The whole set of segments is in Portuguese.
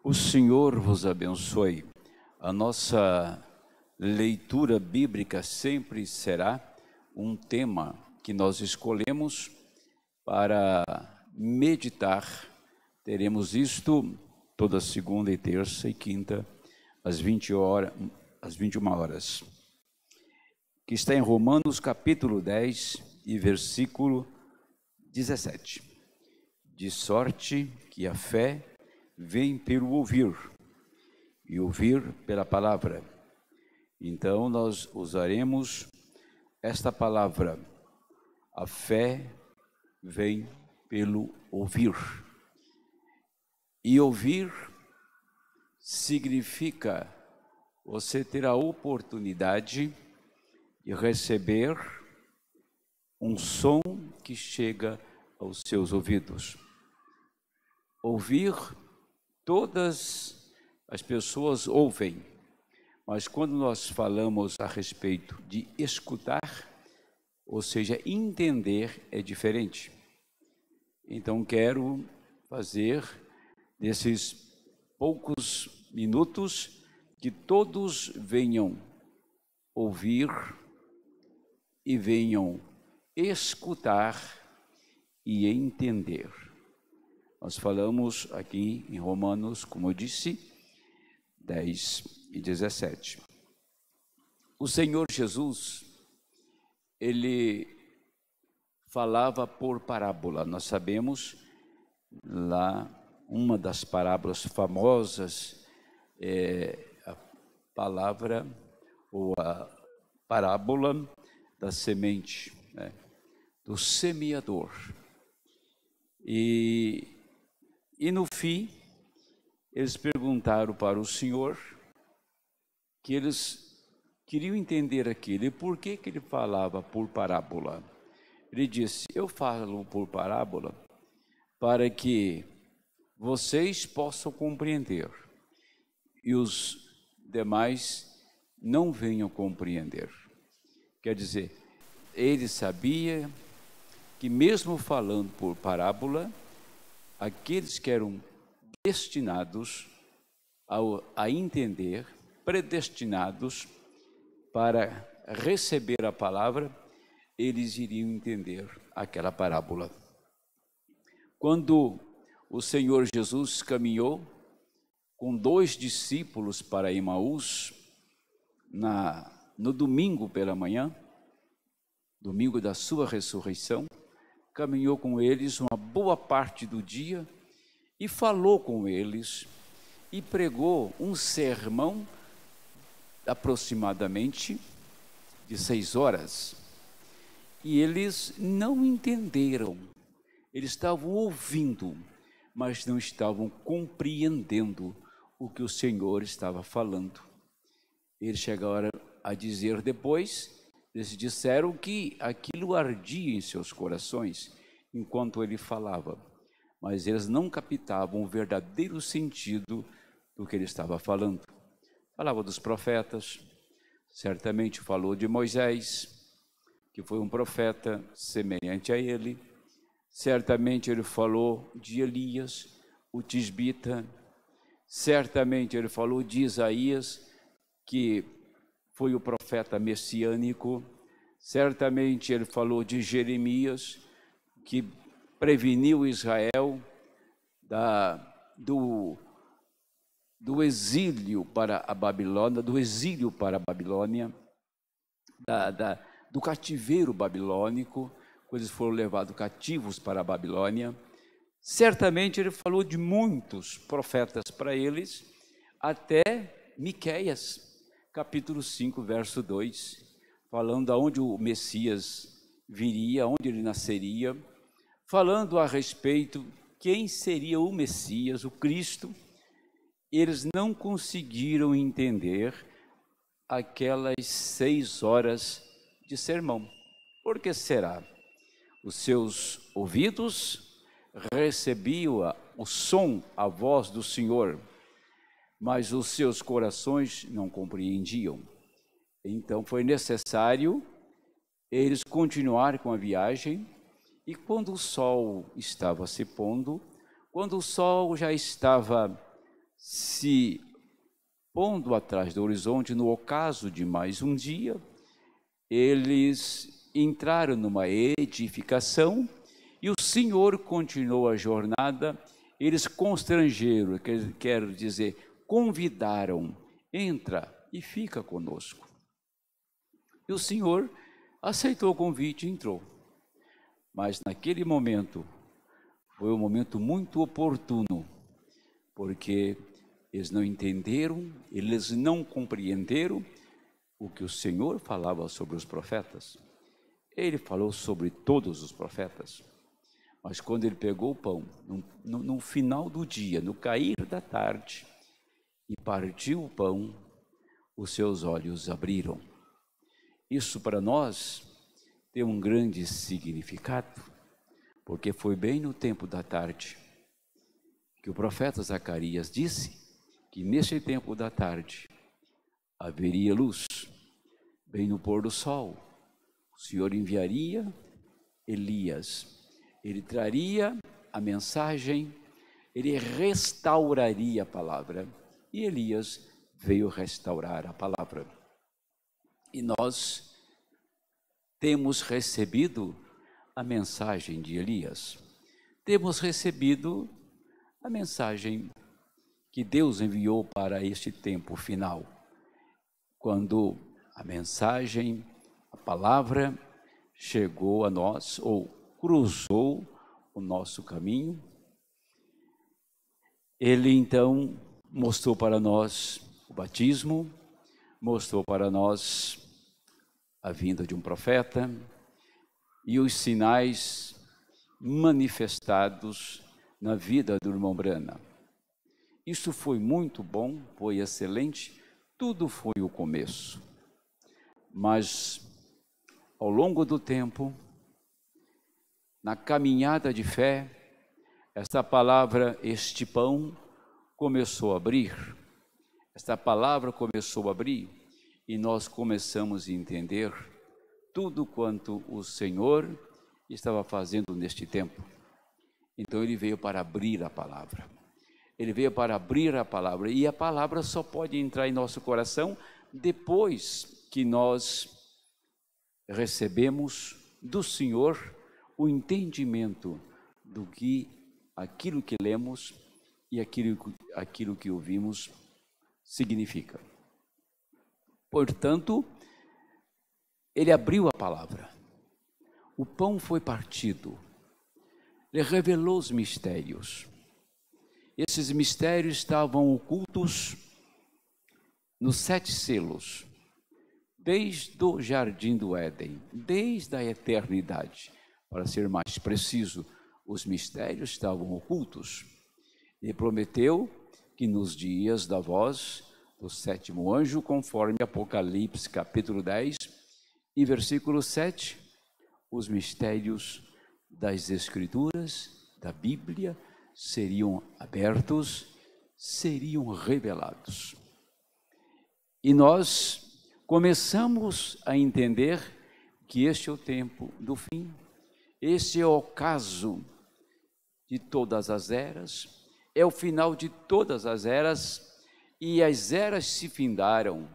O Senhor vos abençoe. A nossa leitura bíblica sempre será um tema que nós escolhemos para meditar. Teremos isto toda segunda e terça e quinta, às 21 horas. Que está em Romanos capítulo 10 e versículo 17. De sorte que a fé vem pelo ouvir, e ouvir pela palavra. Então, nós usaremos esta palavra. A fé vem pelo ouvir. E ouvir significa você ter a oportunidade de receber um som que chega aos seus ouvidos. Ouvir, todas as pessoas ouvem, mas quando nós falamos a respeito de escutar, ou seja, entender, é diferente. Então, quero fazer desses poucos minutos que todos venham ouvir e venham escutar e entender. Nós falamos aqui em Romanos, como eu disse, 10 e 17. O Senhor Jesus, ele falava por parábola. Nós sabemos lá, uma das parábolas famosas é a palavra ou a parábola da semente, né, do semeador. E no fim, eles perguntaram para o Senhor que eles queriam entender aquilo. E por que ele falava por parábola? Ele disse: eu falo por parábola para que vocês possam compreender e os demais não venham compreender. Quer dizer, ele sabia que mesmo falando por parábola, aqueles que eram destinados a entender, predestinados para receber a palavra, eles iriam entender aquela parábola. Quando o Senhor Jesus caminhou com 2 discípulos para Emaús, no domingo pela manhã, domingo da sua ressurreição, caminhou com eles uma boa parte do dia e falou com eles e pregou um sermão aproximadamente de 6 horas. E eles não entenderam, eles estavam ouvindo, mas não estavam compreendendo o que o Senhor estava falando. Eles chegaram a dizer depois, eles disseram que aquilo ardia em seus corações enquanto ele falava, mas eles não captavam o verdadeiro sentido do que ele estava falando. Falava dos profetas, certamente falou de Moisés, que foi um profeta semelhante a ele. Certamente ele falou de Elias, o tisbita. Certamente ele falou de Isaías, que foi o profeta messiânico. Certamente ele falou de Jeremias, que preveniu Israel do exílio para a Babilônia, do cativeiro babilônico, quando eles foram levados cativos para a Babilônia. Certamente ele falou de muitos profetas para eles, até Miqueias, capítulo 5, verso 2, falando aonde o Messias viria, onde ele nasceria, falando a respeito quem seria o Messias, o Cristo. Eles não conseguiram entender aquelas 6 horas de sermão. Por que será? Os seus ouvidos recebiam o som, a voz do Senhor, mas os seus corações não compreendiam. Então foi necessário eles continuarem com a viagem, e quando o sol estava se pondo, quando o sol já estava se pondo atrás do horizonte, no ocaso de mais um dia, eles entraram numa edificação e o Senhor continuou a jornada. Eles constrangeram, quer dizer, convidaram, entra e fica conosco. E o Senhor aceitou o convite e entrou. Mas naquele momento, foi um momento muito oportuno, porque eles não entenderam, eles não compreenderam o que o Senhor falava sobre os profetas. Ele falou sobre todos os profetas. Mas quando ele pegou o pão, no final do dia, no cair da tarde, e partiu o pão, os seus olhos abriram. Isso para nós tem um grande significado, porque foi bem no tempo da tarde que o profeta Zacarias disse que nesse tempo da tarde haveria luz, bem no pôr do sol. O Senhor enviaria Elias. Ele traria a mensagem, ele restauraria a palavra. E Elias veio restaurar a palavra. E nós temos recebido a mensagem de Elias. Temos recebido a mensagem que Deus enviou para este tempo final. Quando a mensagem, a palavra chegou a nós, ou cruzou o nosso caminho, ele então mostrou para nós o batismo, mostrou para nós a vinda de um profeta e os sinais manifestados na vida do irmão Brana. Isso foi muito bom, foi excelente, tudo foi o começo. Mas, ao longo do tempo, na caminhada de fé, esta palavra, este pão, começou a abrir. Esta palavra começou a abrir e nós começamos a entender tudo quanto o Senhor estava fazendo neste tempo. Então ele veio para abrir a palavra. Ele veio para abrir a palavra, e a palavra só pode entrar em nosso coração depois que nós recebemos do Senhor o entendimento do que aquilo que lemos e aquilo que ouvimos significa. Portanto, ele abriu a palavra, o pão foi partido, ele revelou os mistérios. Esses mistérios estavam ocultos nos 7 selos, desde o jardim do Éden, desde a eternidade. Para ser mais preciso, os mistérios estavam ocultos. Ele prometeu que nos dias da voz do 7º anjo, conforme Apocalipse capítulo 10 e versículo 7, os mistérios das Escrituras, da Bíblia, seriam abertos, seriam revelados. E nós começamos a entender que este é o tempo do fim, este é o ocaso de todas as eras, é o final de todas as eras, e as eras se findaram.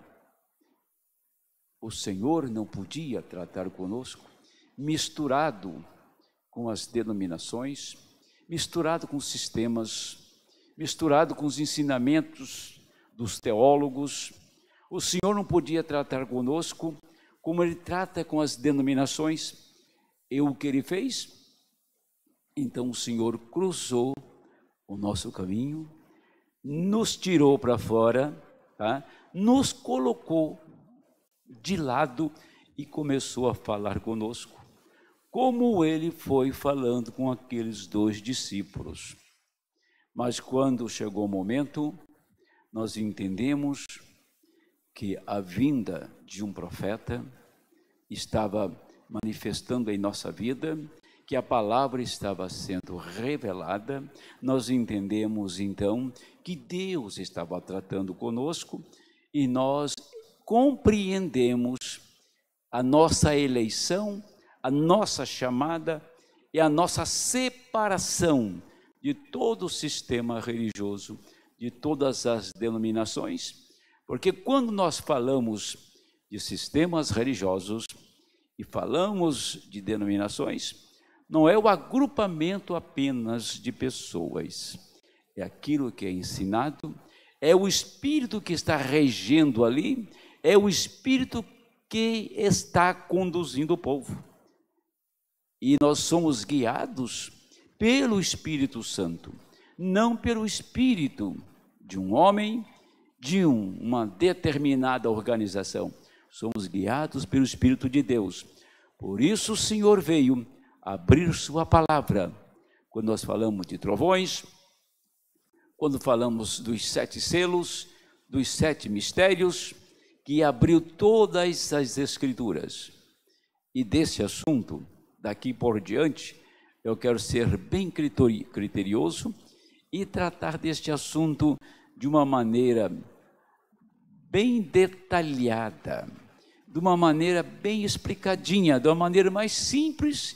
O Senhor não podia tratar conosco misturado com as denominações, misturado com os sistemas, misturado com os ensinamentos dos teólogos. O Senhor não podia tratar conosco como Ele trata com as denominações. E o que Ele fez? Então o Senhor cruzou o nosso caminho, nos tirou para fora, tá? Nos colocou de lado e começou a falar conosco, como Ele foi falando com aqueles 2 discípulos. Mas quando chegou o momento, nós entendemos que a vinda de um profeta estava manifestando em nossa vida, que a palavra estava sendo revelada. Nós entendemos então que Deus estava tratando conosco e nós compreendemos a nossa eleição, a nossa chamada e a nossa separação de todo o sistema religioso, de todas as denominações, porque quando nós falamos de sistemas religiosos e falamos de denominações, não é o agrupamento apenas de pessoas, é aquilo que é ensinado, é o Espírito que está regendo ali, é o Espírito que está conduzindo o povo. E nós somos guiados pelo Espírito Santo, não pelo espírito de um homem, de uma determinada organização. Somos guiados pelo Espírito de Deus. Por isso o Senhor veio abrir sua palavra. Quando nós falamos de trovões, quando falamos dos 7 selos, dos 7 mistérios, que abriu todas as Escrituras. E desse assunto, daqui por diante, eu quero ser bem criterioso e tratar deste assunto de uma maneira bem detalhada, de uma maneira bem explicadinha, de uma maneira mais simples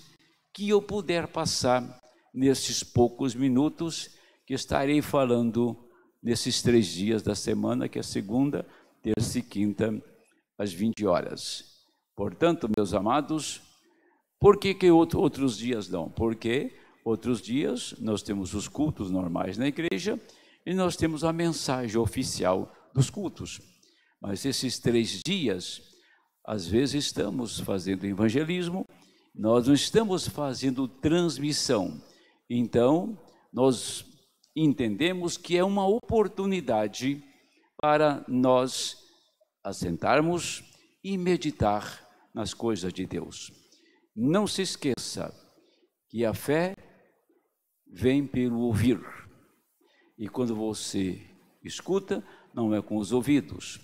que eu puder passar nesses poucos minutos que estarei falando nesses 3 dias da semana, que é segunda, terça e quinta, às 20 horas. Portanto, meus amados, por que outros dias não? Porque outros dias nós temos os cultos normais na igreja e nós temos a mensagem oficial dos cultos. Mas esses 3 dias, às vezes estamos fazendo evangelismo, nós não estamos fazendo transmissão. Então, nós entendemos que é uma oportunidade para nós assentarmos e meditar nas coisas de Deus. Não se esqueça que a fé vem pelo ouvir. E quando você escuta, não é com os ouvidos.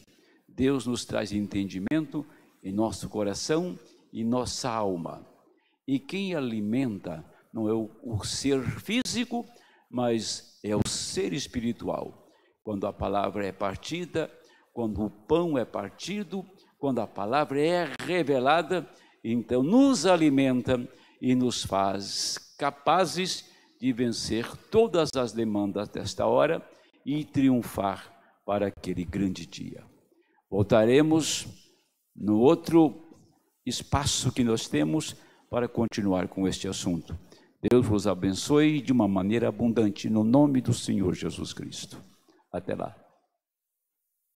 Deus nos traz entendimento em nosso coração e nossa alma. E quem alimenta não é o ser físico, mas é o ser espiritual. Quando a palavra é partida, quando o pão é partido, quando a palavra é revelada, então nos alimenta e nos faz capazes de vencer todas as demandas desta hora e triunfar para aquele grande dia. Voltaremos no outro espaço que nós temos para continuar com este assunto. Deus vos abençoe de uma maneira abundante, no nome do Senhor Jesus Cristo. Até lá.